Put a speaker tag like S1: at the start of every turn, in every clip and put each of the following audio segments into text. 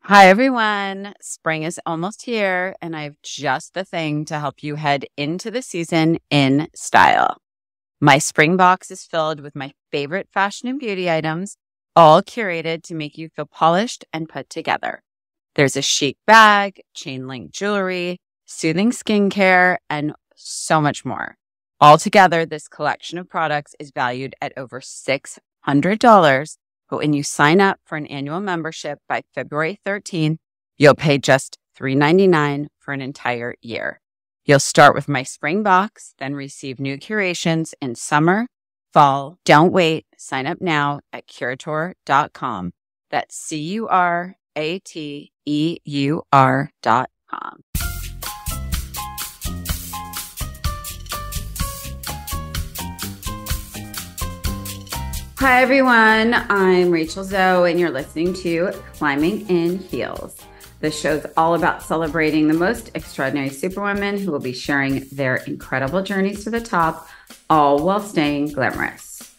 S1: Hi, everyone. Spring is almost here, and I have just the thing to help you head into the season in style. My spring box is filled with my favorite fashion and beauty items, all curated to make you feel polished and put together. There's a chic bag, chain link jewelry, soothing skincare, and so much more. Altogether, this collection of products is valued at over $600. But when you sign up for an annual membership by February 13th, you'll pay just $3.99 for an entire year. You'll start with my spring box, then receive new curations in summer, fall. Don't wait. Sign up now at curateur.com. That's CURATEUR.com. Hi, everyone. I'm Rachel Zoe, and you're listening to Climbing in Heels. This show's all about celebrating the most extraordinary superwomen who will be sharing their incredible journeys to the top, all while staying glamorous.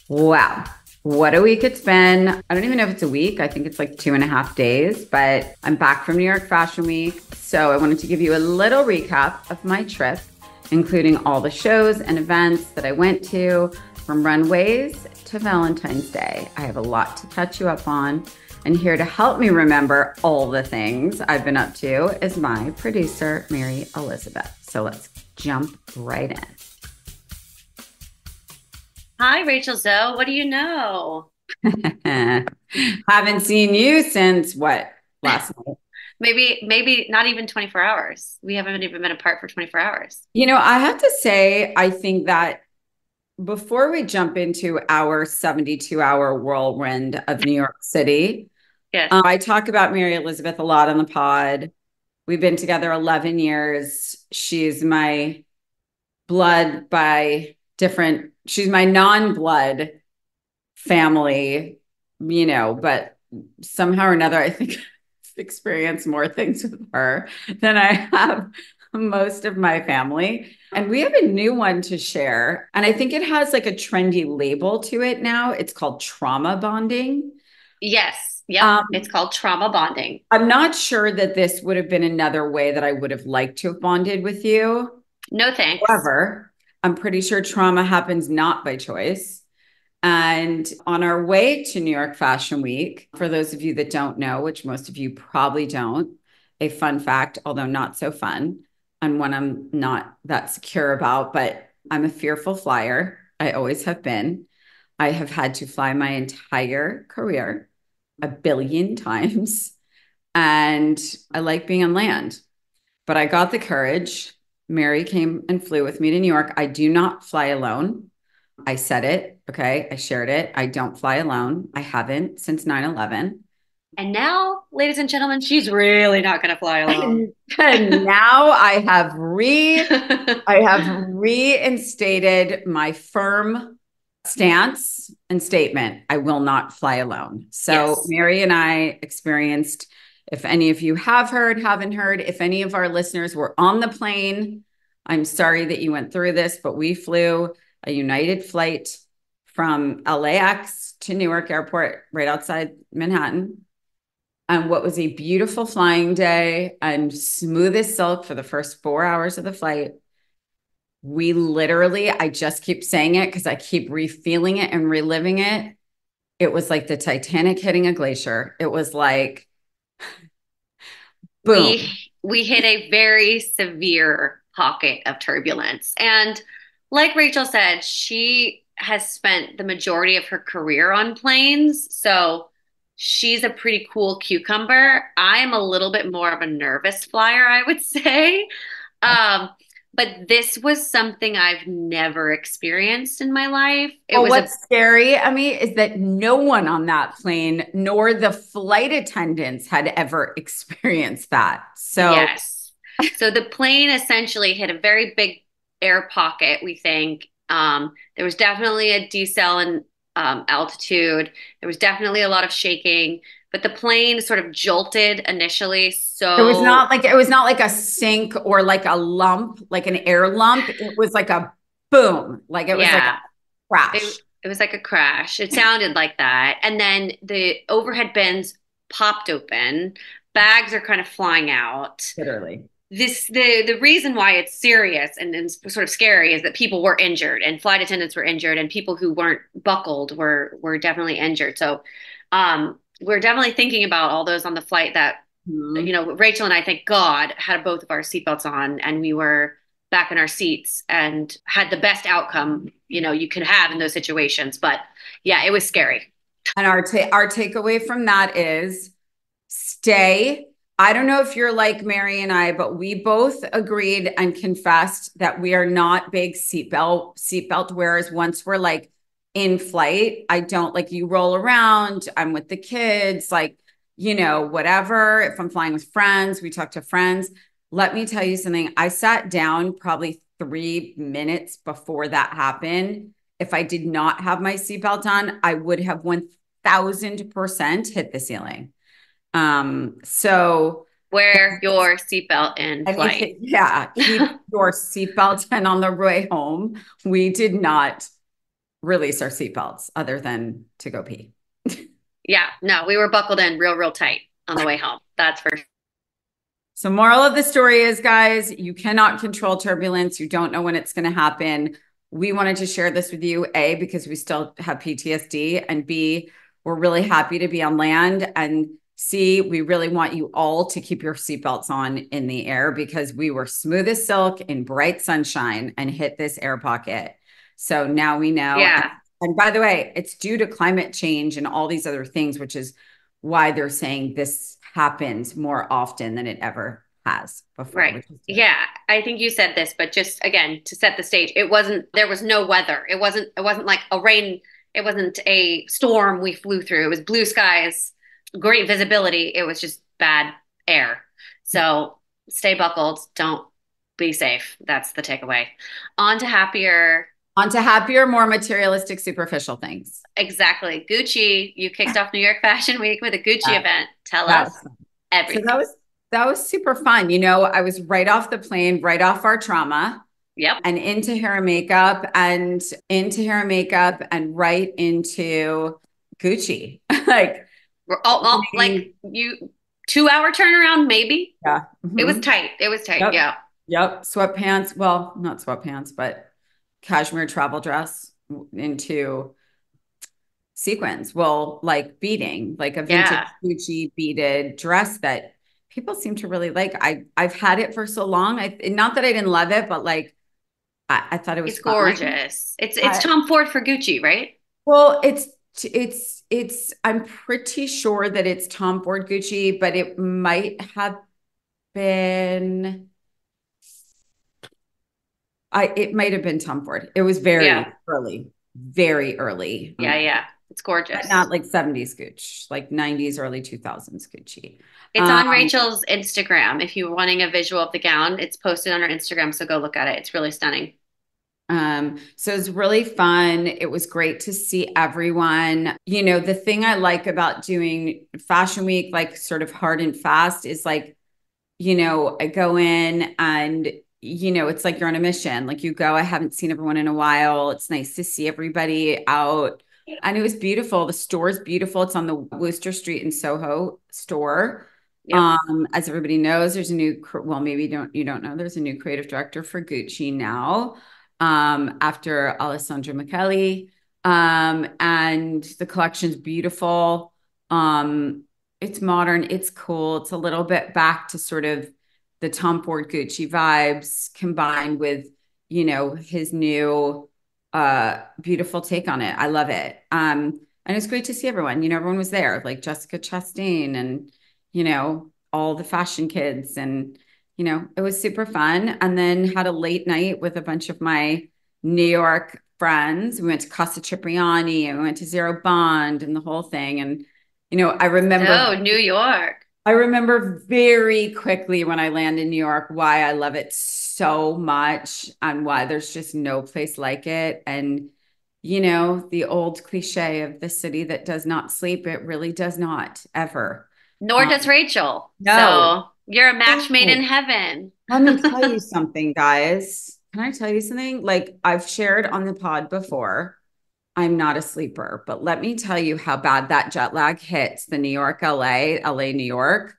S1: Wow. What a week it's been. I don't even know if it's a week. I think it's like 2.5 days, but I'm back from New York Fashion Week. So I wanted to give you a little recap of my trip, including all the shows and events that I went to, from runways to Valentine's Day. I have a lot to catch you up on. And here to help me remember all the things I've been up to is my producer, Mary Elizabeth. So let's jump right in.
S2: Hi, Rachel Zoe. What do you know?
S1: Haven't seen you since what, last night?
S2: Maybe not even 24 hours. We haven't even been apart for 24 hours.
S1: I have to say, I think that before we jump into our 72-hour whirlwind of New York City,
S2: Yes.
S1: I talk about Mary Elizabeth a lot on the pod. We've been together 11 years. She's my blood she's my non-blood family, but somehow or another, I think I've experienced more things with her than I have most of my family. And we have a new one to share. And I think it has like a trendy label to it now. It's called trauma bonding.
S2: Yes. Yep. It's called trauma bonding.
S1: I'm not sure that this would have been another way that I would have liked to have bonded with you.
S2: No thanks.
S1: However, I'm pretty sure trauma happens not by choice. And on our way to New York Fashion Week, for those of you that don't know, which most of you probably don't, a fun fact, although not so fun, and one I'm not that secure about, but I'm a fearful flyer. I always have been. I have had to fly my entire career 1 billion times, and I like being on land. But I got the courage. Mary came and flew with me to New York. I do not fly alone. I said it, okay? I shared it. I don't fly alone. I haven't since 9/11.
S2: And now, ladies and gentlemen, she's really not going to fly alone.
S1: And now I have reinstated my firm stance and statement. I will not fly alone. So
S2: Yes.
S1: Mary and I experienced, if any of you have heard, haven't heard, if any of our listeners were on the plane, I'm sorry that you went through this, but we flew a United flight from LAX to Newark Airport, right outside Manhattan. And what was a beautiful flying day and smooth as silk for the first 4 hours of the flight. We literally, I just keep saying it because I keep refeeling it and reliving it. It was like the Titanic hitting a glacier. It was like, boom.
S2: We hit a very severe pocket of turbulence. And like Rachel said, she has spent the majority of her career on planes. So she's a pretty cool cucumber. I'm a little bit more of a nervous flyer, I would say. Um, but this was something I've never experienced in my life.
S1: What's scary, I mean, is that no one on that plane, nor the flight attendants, had ever experienced that. So
S2: yes. So the plane essentially hit a very big air pocket, we think. There was definitely a decel in altitude. There was definitely a lot of shaking, but the plane sort of jolted initially. So
S1: it was not like a sink or like a lump, like an air lump. It was like a boom, like it was like a crash.
S2: It was like a crash. It sounded like that. And then the overhead bins popped open. Bags are kind of flying out.
S1: Literally.
S2: The reason why it's serious and sort of scary is that people were injured and flight attendants were injured and people who weren't buckled were definitely injured. So we're definitely thinking about all those on the flight that
S1: Mhm.
S2: Rachel and I, thank God, had both of our seatbelts on and we were back in our seats and had the best outcome, you could have in those situations. But yeah, it was scary.
S1: And our takeaway from that is stay. I don't know if you're like Mary and I, but we both agreed and confessed that we are not big seatbelt wearers. Once we're like in flight, I don't like you roll around. I'm with the kids, like, whatever. If I'm flying with friends, we talk to friends. Let me tell you something. I sat down probably 3 minutes before that happened. If I did not have my seatbelt on, I would have 1000% hit the ceiling. So
S2: Wear your seatbelt in flight.
S1: anything, yeah, keep your seatbelt. And on the way home, we did not release our seatbelts other than to go pee.
S2: Yeah, no, we were buckled in real tight on the way home. That's for
S1: So, moral of the story is, guys, you cannot control turbulence. You don't know when it's going to happen. We wanted to share this with you, A, because we still have PTSD, and B, we're really happy to be on land. And C, we really want you all to keep your seatbelts on in the air because we were smooth as silk in bright sunshine and hit this air pocket. So now we know.
S2: yeah,
S1: And by the way, it's due to climate change and all these other things, which is why they're saying this happens more often than it ever has before,
S2: right.
S1: which is good.
S2: Yeah, I think you said this, but just again to set the stage, there was no weather. It wasn't like a rain, it wasn't a storm we flew through. It was blue skies, great visibility. It was just bad air. So stay buckled, don't be safe. That's the takeaway. On to happier.
S1: On to happier, more materialistic, superficial things.
S2: Exactly. Gucci, you kicked off New York Fashion Week with a Gucci
S1: Yeah,
S2: event. Tell
S1: that
S2: us
S1: was fun. So
S2: everything.
S1: that was super fun. I was right off the plane, right off our trauma,
S2: Yep.
S1: and into hair and makeup and right into Gucci. Like
S2: We're all like
S1: opening,
S2: you 2 hour turnaround, maybe.
S1: yeah.
S2: It was
S1: Mhm.
S2: tight. It was tight.
S1: Yep.
S2: Yeah.
S1: Yep. Sweatpants. Well, not sweatpants, but cashmere travel dress into sequins. Well, like beading, like a vintage
S2: Yeah.
S1: Gucci beaded dress that people seem to really like. I've had it for so long. Not that I didn't love it, but like I thought it was
S2: It's
S1: fine.
S2: gorgeous. It's
S1: I,
S2: Tom Ford for Gucci, right?
S1: well, it's I'm pretty sure that it's Tom Ford Gucci, but it might have been it might have been Tom Ford. It was
S2: Yeah.
S1: very early.
S2: Yeah. It's
S1: But
S2: gorgeous.
S1: not like 70s Gucci, like 90s, early 2000s Gucci.
S2: It's on
S1: Um,
S2: Rachel's Instagram. If you're wanting a visual of the gown, it's posted on her Instagram, so go look at it. It's really stunning.
S1: so it was really fun. It was great to see everyone. The thing I like about doing Fashion Week, like sort of hard and fast, is like, I go in and, it's like you're on a mission. Like you go, I haven't seen everyone in a while. It's nice to see everybody out. And it was beautiful. The store is beautiful. It's on the Worcester Street in Soho store.
S2: Yep.
S1: As everybody knows, there's a new, well, maybe you don't know, there's a new creative director for Gucci now, after Alessandro Michele. And the collection's beautiful. It's modern, it's cool. It's a little bit back to sort of the Tom Ford Gucci vibes combined with, his new beautiful take on it. I love it. And it's great to see everyone. Everyone was there, like Jessica Chastain and, all the fashion kids. And, it was super fun. And then had a late night with a bunch of my New York friends. We went to Casa Cipriani and we went to Zero Bond and the whole thing. And,
S2: So, New York.
S1: I remember very quickly when I land in New York why I love it so much and why there's just no place like it. And, the old cliche of the city that does not sleep, it really does not ever.
S2: Nor does Rachel.
S1: No,
S2: So, you're a match made in
S1: no.
S2: heaven.
S1: Let me tell you something, guys. Can I tell you something? Like I've shared on the pod before. I'm not a sleeper, but let me tell you how bad that jet lag hits the New York, LA, LA, New York.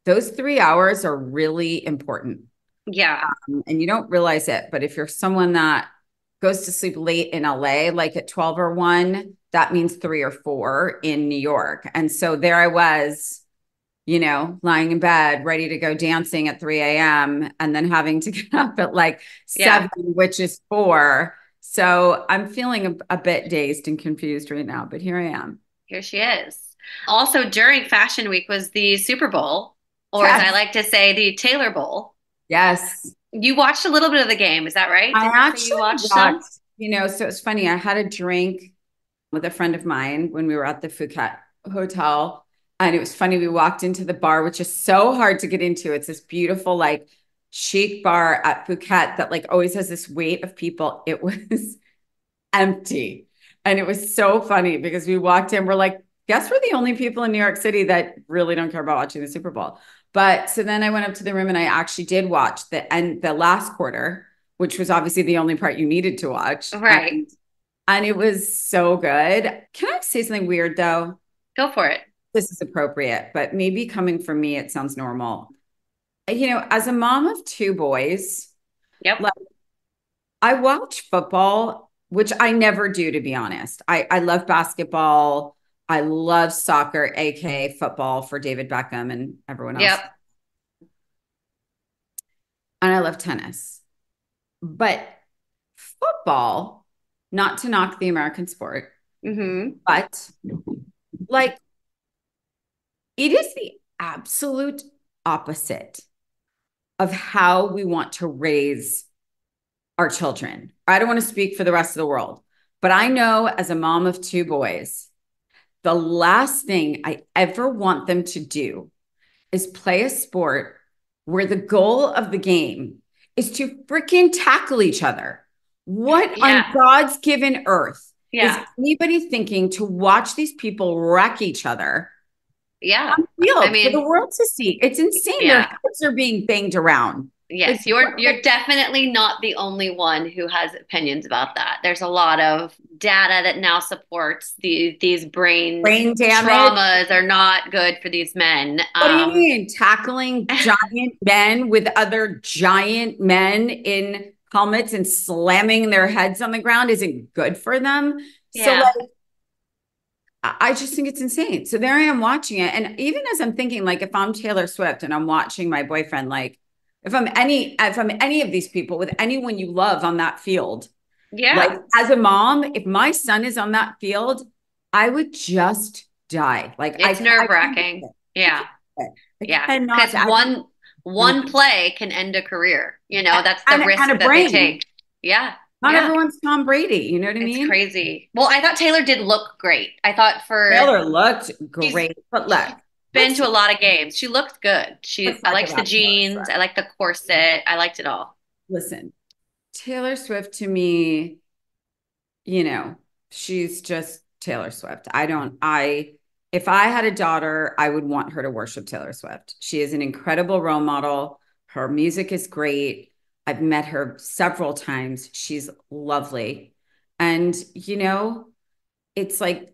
S1: Those 3 hours are really important.
S2: Yeah.
S1: And you don't realize it, but if you're someone that goes to sleep late in LA, like at 12 or 1, that means 3 or 4 in New York. And so there I was, lying in bed, ready to go dancing at 3 a.m. and then having to get up at like
S2: Yeah.
S1: 7, which is 4. So I'm feeling a bit dazed and confused right now, but here I am.
S2: Here she is. Also, during Fashion Week was the Super Bowl, or as I
S1: Yes.
S2: like to say, the Taylor Bowl.
S1: Yes.
S2: You watched a little bit of the game, is that right?
S1: I
S2: Didn't you say you
S1: actually
S2: watched some?
S1: watched, so it's funny. I had a drink with a friend of mine when we were at the Phuket hotel. And it was funny. We walked into the bar, which is so hard to get into. It's this beautiful, like chic bar at Phuket that like always has this weight of people. It was empty. And it was so funny because we walked in, we're like, guess we're the only people in New York City that really don't care about watching the Super Bowl. But so then I went up to the room and I actually did watch the last quarter, which was obviously the only part you needed to watch.
S2: Right.
S1: And it was so good. Can I say something weird though?
S2: Go for it.
S1: This is appropriate, but maybe coming from me, it sounds normal. As a mom of 2 boys,
S2: Yep.
S1: like I watch football, which I never do, to be honest. I love basketball. I love soccer, aka football for David Beckham and everyone else.
S2: Yep.
S1: And I love tennis. But football, not to knock the American sport,
S2: Mm-hmm.
S1: but like it is the absolute opposite of how we want to raise our children. I don't want to speak for the rest of the world, but I know as a mom of 2 boys, the last thing I ever want them to do is play a sport where the goal of the game is to freaking tackle each other. What on
S2: Yeah.
S1: God's given earth is
S2: Yeah.
S1: anybody thinking to watch these people wreck each other
S2: Yeah.
S1: on the
S2: I
S1: field for the
S2: mean,
S1: world to see? It's insane. Their
S2: yeah.
S1: heads are being banged around. Like,
S2: Yes, you're definitely not the only one who has opinions about that. There's a lot of data that now supports these brain
S1: brain damage.
S2: traumas are not good for these men.
S1: What do you mean? Tackling giant men with other giant men in helmets and slamming their heads on the ground isn't good for them. So,
S2: Yeah.
S1: like, I just think it's insane. So there I am watching it. And even as I'm thinking, like, if I'm Taylor Swift and I'm watching my boyfriend, like, if I'm any of these people with anyone you love on that field, like
S2: Yeah.
S1: as a mom, if my son is on that field, I would just die. Like
S2: It's
S1: I can't do
S2: nerve-wracking.
S1: it. I
S2: Yeah.
S1: can't do it. I
S2: Yeah.
S1: cannot.
S2: Because
S1: I don't know.
S2: one play can end a career. That's the
S1: And
S2: risk
S1: a
S2: that they
S1: brain.
S2: take. Yeah.
S1: Not
S2: Yeah.
S1: everyone's Tom Brady. You know what I
S2: It's
S1: mean?
S2: crazy. Well, I thought Taylor did look great. I thought
S1: Taylor looked
S2: she's
S1: great, but look,
S2: she's been
S1: let's
S2: to a lot of games. She looked good. I
S1: talk
S2: liked the
S1: about Taylor
S2: jeans.
S1: Swift.
S2: I liked the corset. I liked it all.
S1: Listen, Taylor Swift to me, you know, she's just Taylor Swift. If I had a daughter, I would want her to worship Taylor Swift. She is an incredible role model. Her music is great. I've met her several times. She's lovely. And, it's like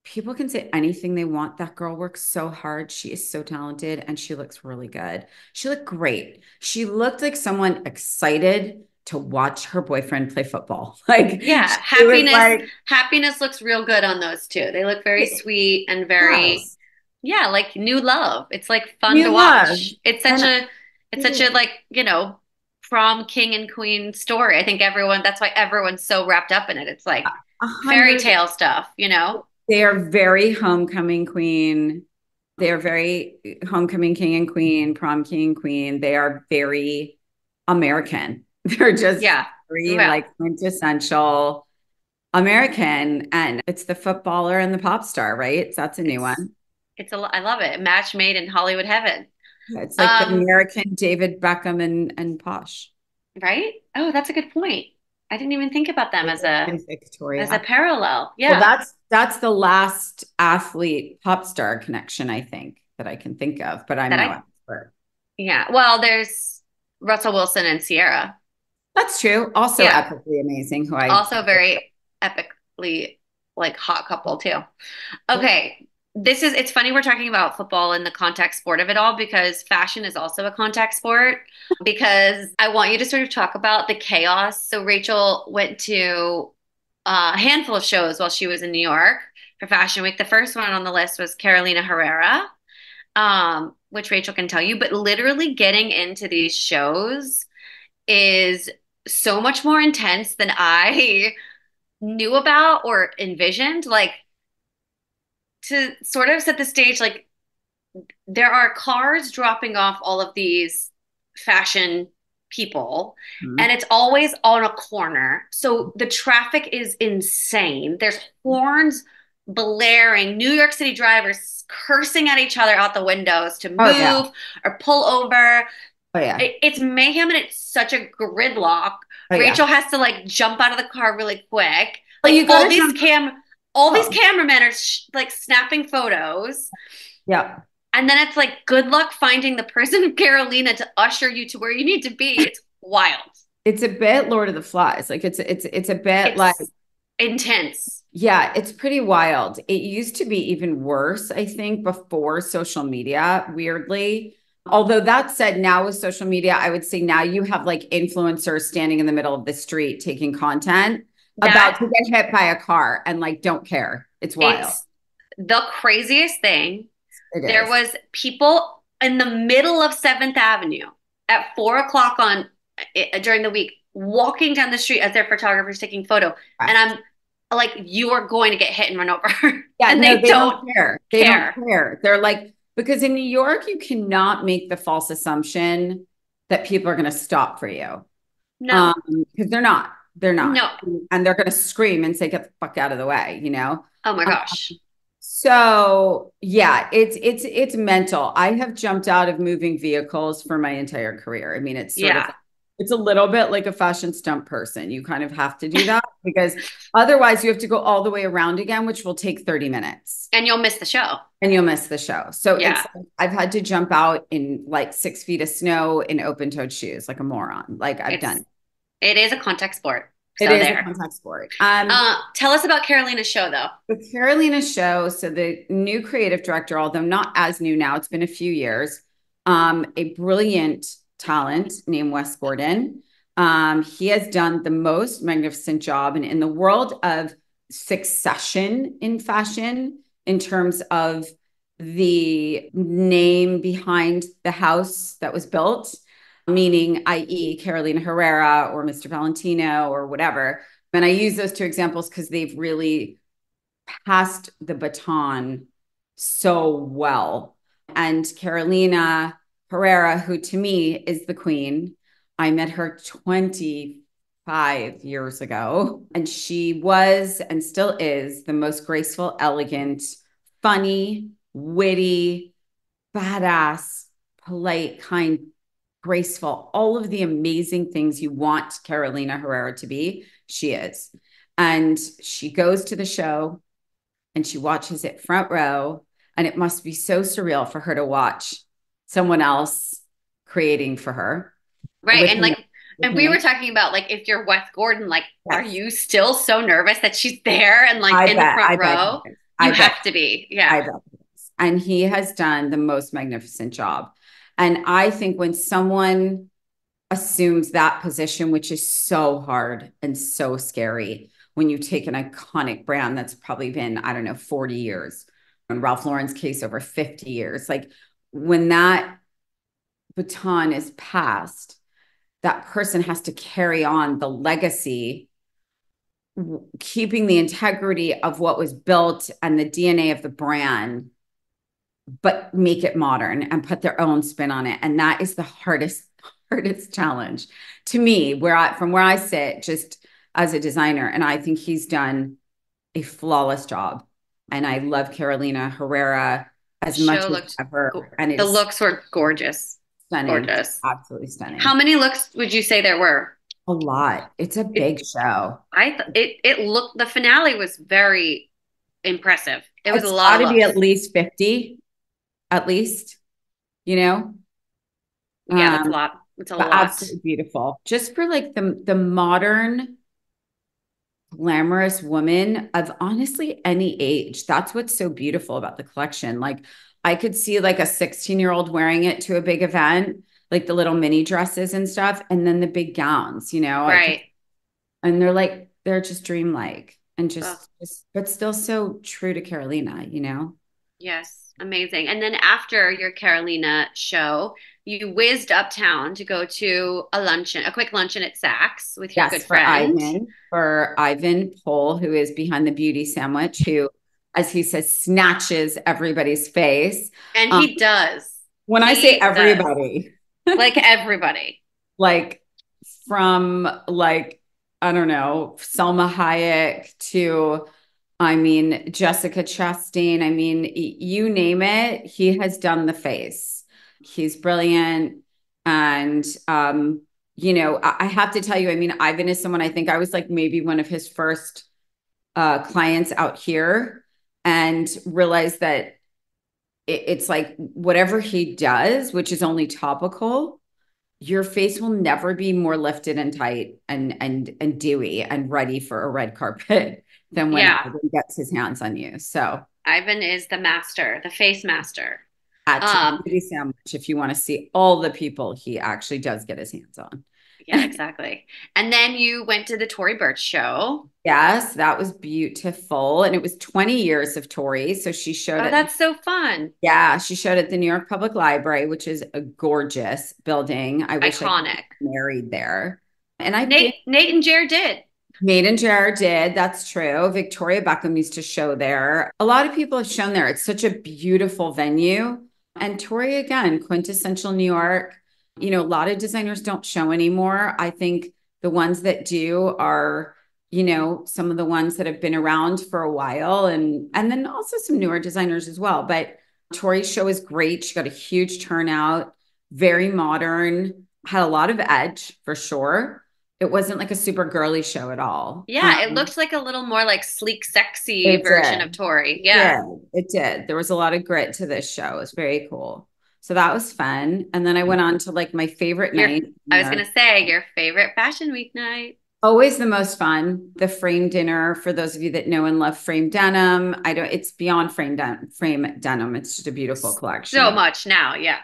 S1: people can say anything they want. That girl works so hard. She is so talented and she looks really good. She looked great. She looked like someone excited to watch her boyfriend play football. Like
S2: Yeah,
S1: she was like,
S2: happiness looks real good on those two. They look very sweet and very,
S1: yes,
S2: yeah, like new love. It's like fun to
S1: new love.
S2: watch.
S1: And
S2: It's such a like, prom king and queen story. I think that's why everyone's so wrapped up in it. It's like
S1: a
S2: fairy
S1: hundred,
S2: tale stuff.
S1: they are very homecoming queen. They are very homecoming king and queen, prom king and queen. They are very American. They're just
S2: Yeah.
S1: very
S2: Well,
S1: like quintessential American. And it's the footballer and the pop star, right? So that's a new
S2: it's
S1: one.
S2: I love it. A match made in Hollywood heaven.
S1: It's like the
S2: Um,
S1: American David Beckham and Posh.
S2: right? Oh, that's a good point. I didn't even think about them
S1: And
S2: as a
S1: Victoria.
S2: parallel.
S1: Well,
S2: Yeah.
S1: that's the last athlete pop star connection I think that I can think of, but I'm
S2: That
S1: no
S2: I
S1: expert.
S2: Yeah. Well, there's Russell Wilson and Sierra.
S1: That's true. Also
S2: Yeah.
S1: epically amazing, who I
S2: Also very epically. like hot couple too. Okay. It's funny we're talking about football and the contact sport of it all because fashion is also a contact sport. Because I want you to sort of talk about the chaos. So Rachel went to a handful of shows while she was in New York for Fashion Week. The first one on the list was Carolina Herrera, which Rachel can tell you, but literally getting into these shows is so much more intense than I knew about or envisioned. Like to sort of set the stage, like there are cars dropping off all of these fashion people, and
S1: Mhm.
S2: it's always on a corner. So the traffic is insane. There's horns blaring, New York City drivers cursing at each other out the windows to
S1: Oh yeah.
S2: move or pull over.
S1: Oh yeah.
S2: It's mayhem and it's such a gridlock.
S1: Oh yeah.
S2: Rachel has to like jump out of the car really quick.
S1: Well,
S2: Like
S1: you gotta jump.
S2: all these
S1: Oh,
S2: cameramen are like snapping photos.
S1: yeah.
S2: And then it's like, good luck finding the person of Carolina to usher you to where you need to be. It's wild.
S1: It's a bit Lord of the Flies. Like it's a bit like,
S2: It's intense.
S1: yeah, it's pretty wild. It used to be even worse, I think, before social media, weirdly. Although that said, now with social media, I would say now you have like influencers standing in the middle of the street taking content about
S2: That
S1: to get hit by a car and like don't care. It's wild.
S2: it's the craziest thing.
S1: It
S2: There
S1: is.
S2: was people in the middle of 7th Avenue at 4 o'clock on during the week walking down the street as their photographers taking photo. And I'm like, you are going to get hit and run over.
S1: Yeah,
S2: And
S1: no,
S2: they
S1: they
S2: don't
S1: don't care. They don't
S2: care.
S1: care. They're like, because in New York, you cannot make the false assumption that people are going to stop for you.
S2: No,
S1: Because they're not.
S2: no.
S1: And they're going to scream and say, get the fuck out of the way, you know?
S2: Oh my
S1: Um,
S2: gosh.
S1: so yeah, it's mental. I have jumped out of moving vehicles for my entire career. I mean, it's sort of
S2: Yeah.
S1: it's a little bit like a fashion stunt person. You kind of have to do that because otherwise you have to go all the way around again, which will take 30 minutes
S2: And you'll miss the show.
S1: and you'll miss the show. So it's
S2: Yeah.
S1: I've had to jump out in like 6 feet of snow in open-toed shoes, like a moron. Like I've done
S2: It's it is a contact sport.
S1: it. It
S2: So
S1: is a
S2: there.
S1: contact sport.
S2: Tell us about Carolina's show though.
S1: The Carolina show, so the new creative director, although not as new now, it's been a few years, a brilliant talent named Wes Gordon. He has done the most magnificent job. And in the world of succession in fashion, in terms of the name behind the house that was built, meaning, i.e., Carolina Herrera or Mr. Valentino or whatever. And I use those two examples because they've really passed the baton so well. And Carolina Herrera, who to me is the queen, I met her 25 years ago, and she was and still is the most graceful, elegant, funny, witty, badass, polite, kind, graceful, all of the amazing things you want Carolina Herrera to be, she is. And she goes to the show and she watches it front row. And it must be so surreal for her to watch someone else creating for her
S2: Right.
S1: with
S2: And
S1: me.
S2: like
S1: With
S2: and we were
S1: me.
S2: talking about like if you're Wes Gordon, like, are
S1: Yes.
S2: you still so nervous that she's there and like in the
S1: I
S2: front
S1: bet he
S2: row?
S1: is.
S2: You have to be.
S1: I
S2: Yeah.
S1: bet he is. And he has done the most magnificent job. And I think when someone assumes that position, which is so hard and so scary when you take an iconic brand that's probably been, I don't know, 40 years. In Ralph Lauren's case, over 50 years. Like when that baton is passed, that person has to carry on the legacy, keeping the integrity of what was built and the DNA of the brand, but make it modern and put their own spin on it. And that is the hardest challenge to me, from where I sit, just as a designer. And I think he's done a flawless job. And I love Carolina Herrera
S2: The
S1: as much
S2: show
S1: as
S2: looked
S1: ever. And
S2: the
S1: it's
S2: looks were gorgeous.
S1: stunning,
S2: Gorgeous.
S1: absolutely
S2: How
S1: stunning.
S2: many looks would you say there were?
S1: A lot. It's a
S2: It
S1: big show.
S2: it looked the finale was very impressive. It was a
S1: It's
S2: lot
S1: got
S2: of
S1: to be
S2: looks.
S1: at least 50, at least, you know?
S2: Yeah, that's a
S1: Um,
S2: lot. It's a
S1: but
S2: lot.
S1: absolutely beautiful. Just for like the modern glamorous woman of honestly any age. That's what's so beautiful about the collection. Like I could see like a 16-year-old wearing it to a big event, like the little mini dresses and stuff, and then the big gowns, I could,
S2: Right.
S1: and they're just dreamlike and
S2: Oh,
S1: just, but still so true to Carolina.
S2: yes. Amazing. And then after your Carolina show, you whizzed uptown to go to a quick luncheon at Saks with your good
S1: Yes,
S2: friend.
S1: For Ivan Pohl, who is behind the beauty sandwich, who, as he says, snatches everybody's face.
S2: And
S1: Um,
S2: he does.
S1: when I say
S2: He does.
S1: everybody,
S2: Like everybody.
S1: like from like, I don't know, Selma Hayek to, I mean, Jessica Chastain. I mean, you name it, he has done the face. He's brilliant. And, I have to tell you, I mean, Ivan is someone I think I was like maybe one of his first clients out here and realized that it's like whatever he does, which is only topical, your face will never be more lifted and tight and dewy and ready for a red carpet than when
S2: Yeah.
S1: Ivan gets his hands on you. So
S2: Ivan is the master, the face master.
S1: at
S2: Um,
S1: Beauty Sandwich, if you want to see all the people he actually does get his hands on.
S2: yeah, exactly. And then you went to the Tory Burch show.
S1: Yes, that was beautiful. And it was 20 years of Tori. So she showed
S2: Oh,
S1: at,
S2: that's so fun.
S1: yeah, she showed at the New York Public Library, which is a gorgeous building. I wish I could
S2: Iconic.
S1: get married there. And I've been
S2: Nate and Jared did.
S1: Made and Jared did. That's true. Victoria Beckham used to show there. A lot of people have shown there. It's such a beautiful venue. And Tori, again, quintessential New York. A lot of designers don't show anymore. I think the ones that do are, some of the ones that have been around for a while and then also some newer designers as well. But Tori's show is great. She got a huge turnout, very modern, had a lot of edge for sure. It wasn't like a super girly show at all.
S2: Yeah, it looked like a little more like sleek, sexy
S1: It
S2: version of
S1: did.
S2: Tori.
S1: It
S2: Yeah.
S1: did. It did. There was a lot of grit to this show. It was very cool. So that was fun. And then I went on to like my favorite
S2: Your
S1: night
S2: I was
S1: there.
S2: gonna say your favorite fashion week night.
S1: Always the most fun. The frame dinner. For those of you that know and love frame denim, it's beyond frame denim. It's just a beautiful collection
S2: So
S1: of,
S2: much now, yeah.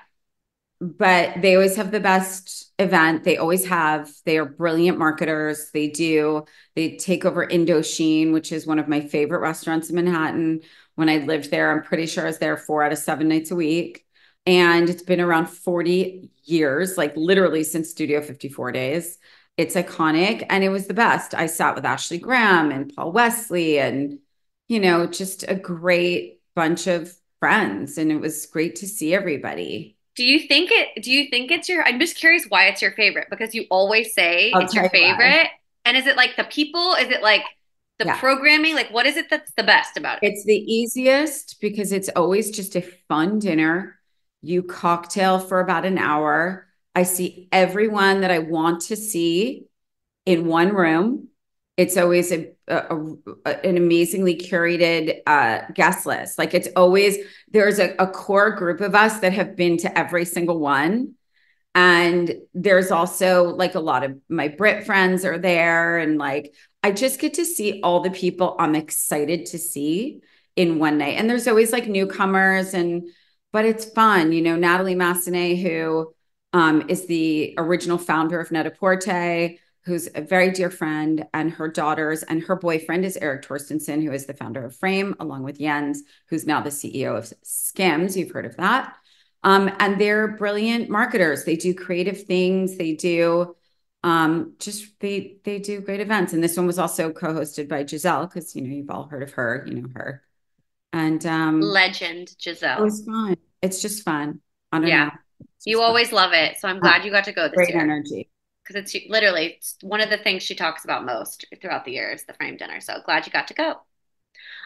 S1: but they always have the best event. They always have. They are brilliant marketers. They take over Indochine, which is one of my favorite restaurants in Manhattan. When I lived there, I'm pretty sure I was there 4 out of 7 nights a week. And it's been around 40 years, like literally since Studio 54 days. It's iconic. And it was the best. I sat with Ashley Graham and Paul Wesley and, just a great bunch of friends. And it was great to see everybody.
S2: Do you think it's your, I'm just curious why it's your favorite because you always say
S1: I'll
S2: it's your
S1: tell you why.
S2: favorite. And is it like the people? Is it like the
S1: Yeah.
S2: programming? Like what is it that's the best about it?
S1: It's the easiest because it's always just a fun dinner. You cocktail for about an hour. I see everyone that I want to see in one room. It's always an amazingly curated guest list. Like it's always, there's a core group of us that have been to every single one. And there's also like a lot of my Brit friends are there. And like, I just get to see all the people I'm excited to see in one night. And there's always like newcomers but it's fun. Natalie Massenet, who is the original founder of Net-a-Porter, who's a very dear friend, and her daughters and her boyfriend is Eric Torstenson, who is the founder of Frame, along with Jens, who's now the CEO of Skims. You've heard of that. And they're brilliant marketers. They do creative things. They do they do great events. And this one was also co-hosted by Giselle, because you've all heard of her, her. And
S2: Legend,
S1: it
S2: Giselle.
S1: was fun. It's just fun. I don't
S2: Yeah.
S1: know. It's
S2: You
S1: just fun.
S2: always love it. So I'm
S1: Uh,
S2: glad you got to go this
S1: Great
S2: year
S1: energy.
S2: because it's literally it's one of the things she talks about most throughout the years, the frame dinner. So glad you got to go.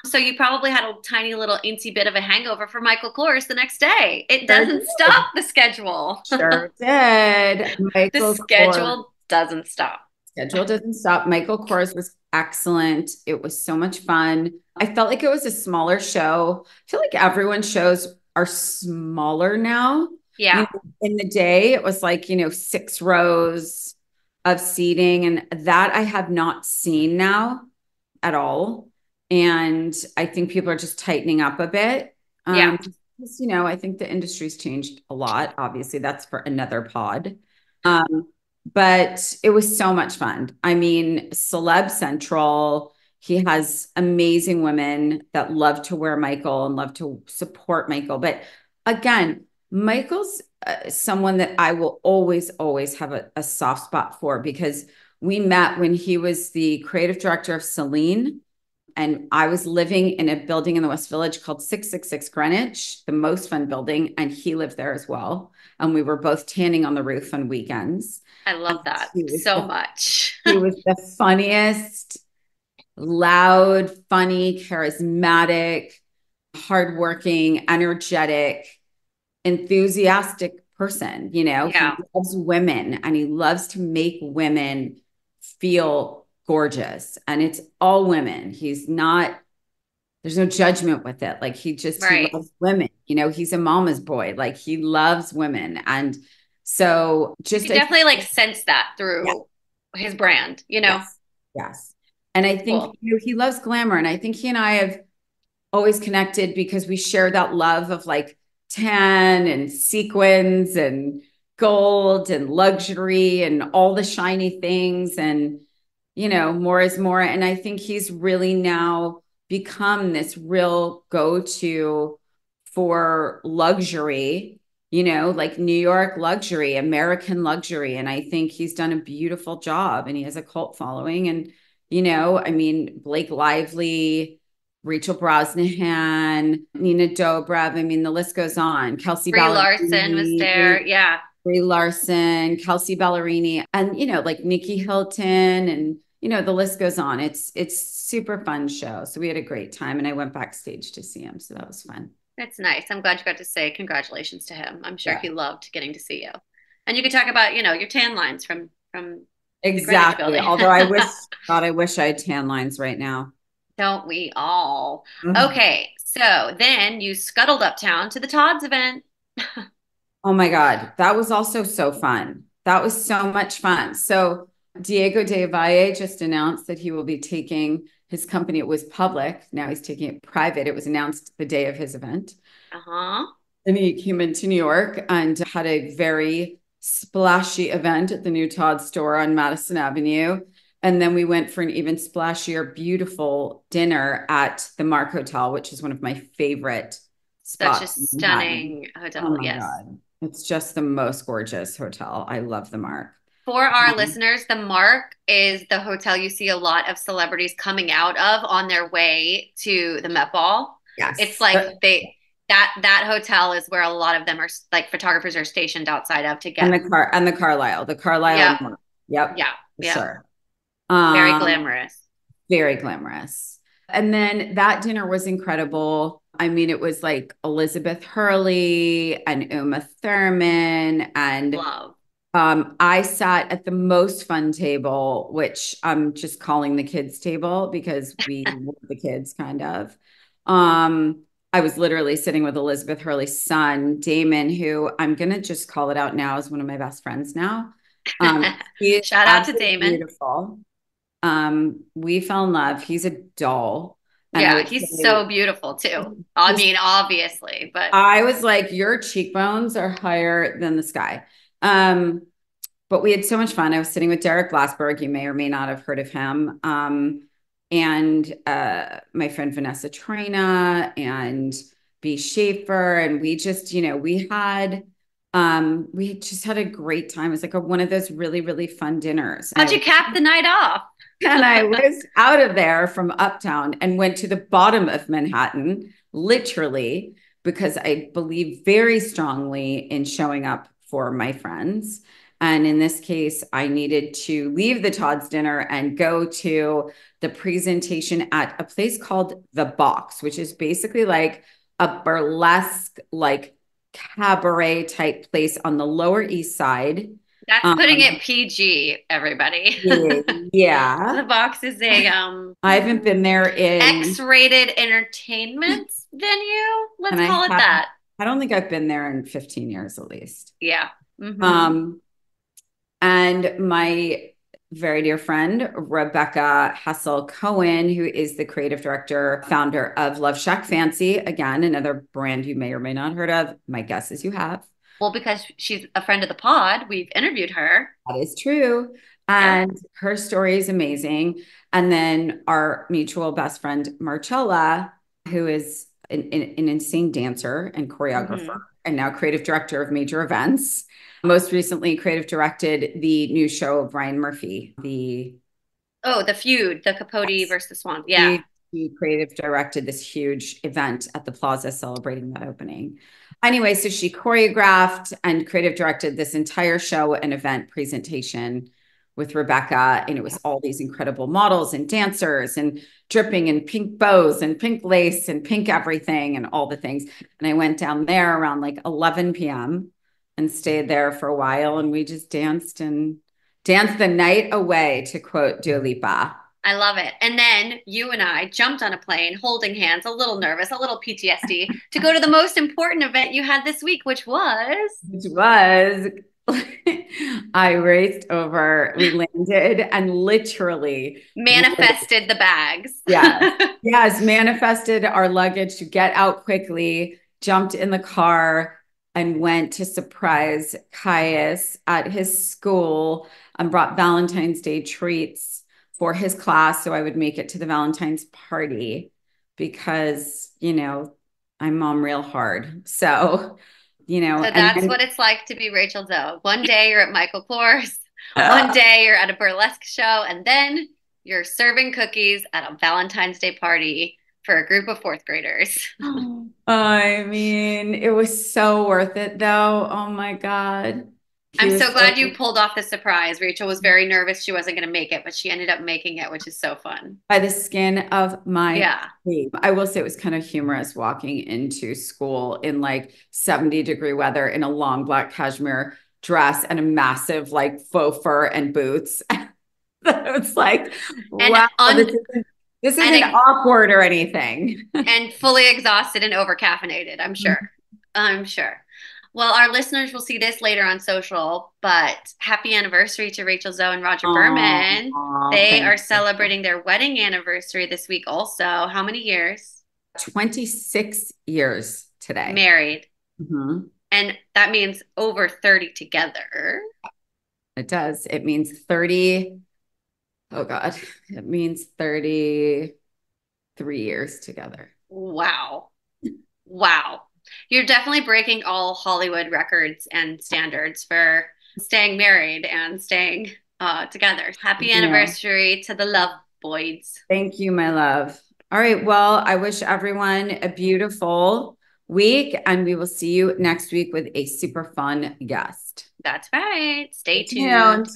S2: So you probably had a tiny little incy bit of a hangover for Michael Kors the next day. It
S1: Sure
S2: doesn't
S1: did.
S2: stop the schedule.
S1: Sure did.
S2: The
S1: Michael Kors.
S2: schedule doesn't stop.
S1: Schedule doesn't stop. Michael Kors was excellent. It was so much fun. I felt like it was a smaller show. I feel like everyone's shows are smaller now.
S2: Yeah.
S1: In the day, it was like, 6 rows of seating, and that I have not seen now. at all. And I think people are just tightening up a bit.
S2: Yeah.
S1: I think the industry's changed a lot. Obviously, that's for another pod. Um, but it was so much fun. I mean, Celeb Central, he has amazing women that love to wear Michael and love to support Michael. But again, Michael's someone that I will always, always have a soft spot for because we met when he was the creative director of Celine. And I was living in a building in the West Village called 666 Greenwich, the most fun building. And he lived there as well. And we were both tanning on the roof on weekends.
S2: I
S1: And
S2: love that so much.
S1: he was the funniest, loud, funny, charismatic, hardworking, energetic, enthusiastic person. He
S2: Yeah.
S1: loves women and he loves to make women feel gorgeous. And it's all women. There's no judgment with it. Like he
S2: Right.
S1: loves women. He's a mama's boy. Like he loves women. And so
S2: You
S1: just,
S2: can
S1: I
S2: definitely like sense that
S1: yeah,
S2: through his brand, you know?
S1: yes, yes. And I think,
S2: Cool.
S1: he loves glamour. And I think he and I have always connected because we share that love of like tan and sequins and gold and luxury and all the shiny things and more is more. And I think he's really now become this real go-to for luxury, like New York luxury, American luxury. And I think he's done a beautiful job and he has a cult following. And I mean, Blake Lively, Rachel Brosnahan, Nina Dobrev. I mean, the list goes on. Kelsey
S2: Brie Larson was
S1: Ballerini,
S2: there. Yeah.
S1: Brie Larson, Kelsey Ballerini, and like Nikki Hilton, and the list goes on. It's super fun show. So we had a great time, and I went backstage to see him, so that was fun.
S2: That's nice. I'm glad you got to say congratulations to him. I'm sure
S1: Yeah,
S2: he loved getting to see you. And you could talk about, your tan lines from the Greenwich
S1: exactly.
S2: building.
S1: Although I wish I had tan lines right now.
S2: Don't we all?
S1: Ugh.
S2: Okay, so then you scuttled uptown to the Todd's event.
S1: Oh my God, that was also so fun. That was so much fun. So Diego de Valle just announced that he will be taking his company. It was public. Now he's taking it private. It was announced the day of his event.
S2: Uh-huh.
S1: And he came into New York and had a very splashy event at the new Todd store on Madison Avenue. And then we went for an even splashier, beautiful dinner at the Mark Hotel, which is one of my favorite
S2: Such a
S1: spots in Manhattan.
S2: stunning
S1: Oh
S2: hotel.
S1: my
S2: Yes.
S1: God. It's just the most gorgeous hotel. I love the Mark.
S2: For our
S1: Um,
S2: listeners, the Mark is the hotel you see a lot of celebrities coming out of on their way to the Met Ball. It's
S1: yes.
S2: like that hotel is where a lot of them are like photographers are stationed outside of to
S1: And
S2: get.
S1: the Carlisle
S2: Yep.
S1: and Mark. Yep,
S2: Yeah.
S1: for
S2: Yep.
S1: sure.
S2: Very
S1: Um,
S2: glamorous.
S1: Very glamorous. And then that dinner was incredible. I mean, it was like Elizabeth Hurley and Uma Thurman. And
S2: Love.
S1: I sat at the most fun table, which I'm just calling the kids' table because we were the kids, kind of. Um, I was literally sitting with Elizabeth Hurley's son, Damon, who I'm going to just call it out now as one of my best friends now. He is
S2: Shout out to
S1: absolutely
S2: Damon.
S1: beautiful. We fell in love. He's a doll. And I
S2: Yeah,
S1: would
S2: he's
S1: say,
S2: so beautiful too. I
S1: just,
S2: mean, obviously, but
S1: I was like, your cheekbones are higher than the sky. But we had so much fun. I was sitting with Derek Glassberg. You may or may not have heard of him. And my friend Vanessa Trina and B. Schaefer. And we just, we just had a great time. It was like one of those really, really fun dinners.
S2: how'd you cap the night off?
S1: And I was out of there from uptown and went to the bottom of Manhattan, literally, because I believe very strongly in showing up for my friends. And in this case, I needed to leave the Todd's dinner and go to the presentation at a place called The Box, which is basically like a burlesque, like cabaret type place on the Lower East Side.
S2: That's putting
S1: Um,
S2: it PG, everybody.
S1: yeah.
S2: The box is a
S1: I haven't been there in,
S2: X-rated entertainment venue.
S1: and
S2: Let's call it that.
S1: I don't think I've been there in 15 years at least.
S2: Yeah. Hmm.
S1: Um, and very dear friend, Rebecca Hessel-Cohen, who is the creative director, founder of Love Shack Fancy. Again, another brand you may or may not have heard of. My guess is you have.
S2: Well, because she's a friend of the pod, we've interviewed her.
S1: That is true.
S2: Yeah.
S1: And her story is amazing. And then our mutual best friend, Marcella, who is an insane dancer and choreographer, and now creative director of major events. Most recently, creative directed the new show of Ryan Murphy, the
S2: Feud, the Capote versus the Swan. Yeah.
S1: he creative directed this huge event at the Plaza celebrating that opening. Anyway, so she choreographed and creative directed this entire show and event presentation with Rebecca. And it was all these incredible models and dancers and dripping in pink bows and pink lace and pink everything and all the things. And I went down there around like 11 p.m. and stayed there for a while. And we just danced the night away, to quote Dua Lipa.
S2: I love it. And then you and I jumped on a plane, holding hands, a little nervous, a little PTSD, to go to the most important event you had this week, which was
S1: I raced over, we landed and literally
S2: manifested the bags.
S1: Yes, manifested our luggage to get out quickly, jumped in the car and went to surprise Caius at his school and brought Valentine's Day treats for his class so I would make it to the Valentine's party because, I'm mom real hard. So,
S2: So that's what it's like to be Rachel Zoe. One day you're at Michael Kors, one day you're at a burlesque show, and then you're serving cookies at a Valentine's Day party for a group of fourth graders.
S1: I mean, it was so worth it though. Oh my God.
S2: I'm so glad you pulled off the surprise. Rachel was very nervous she wasn't going to make it, but she ended up making it, which is so fun.
S1: By the skin of my teeth. I will say it was kind of humorous walking into school in like 70-degree weather in a long black cashmere dress and a massive like faux fur and boots. It's like, wow, this isn't awkward or anything.
S2: And fully exhausted and over-caffeinated, I'm sure. I'm sure. Well, our listeners will see this later on social, but happy anniversary to Rachel Zoe and Rodger Berman. They are celebrating their wedding anniversary this week also. How many years?
S1: 26 years today.
S2: Married. And that means over 30 together.
S1: It does. It means 30. Oh God. It means 33 years together.
S2: Wow. Wow. You're definitely breaking all Hollywood records and standards for staying married and staying together. Happy anniversary to the love boys.
S1: Thank you, my love. All right. Well, I wish everyone a beautiful week, and we will see you next week with a super fun guest.
S2: That's right. Stay tuned.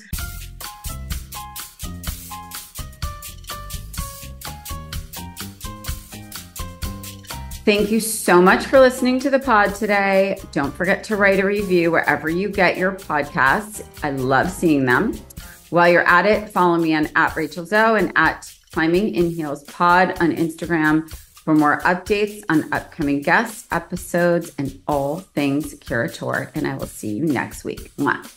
S1: Thank you so much for listening to the pod today. Don't forget to write a review wherever you get your podcasts. I love seeing them. While you're at it, follow me on @RachelZoe and @ClimbingInHeelsPod on Instagram for more updates on upcoming guests, episodes, and all things curator. And I will see you next week. Mwah.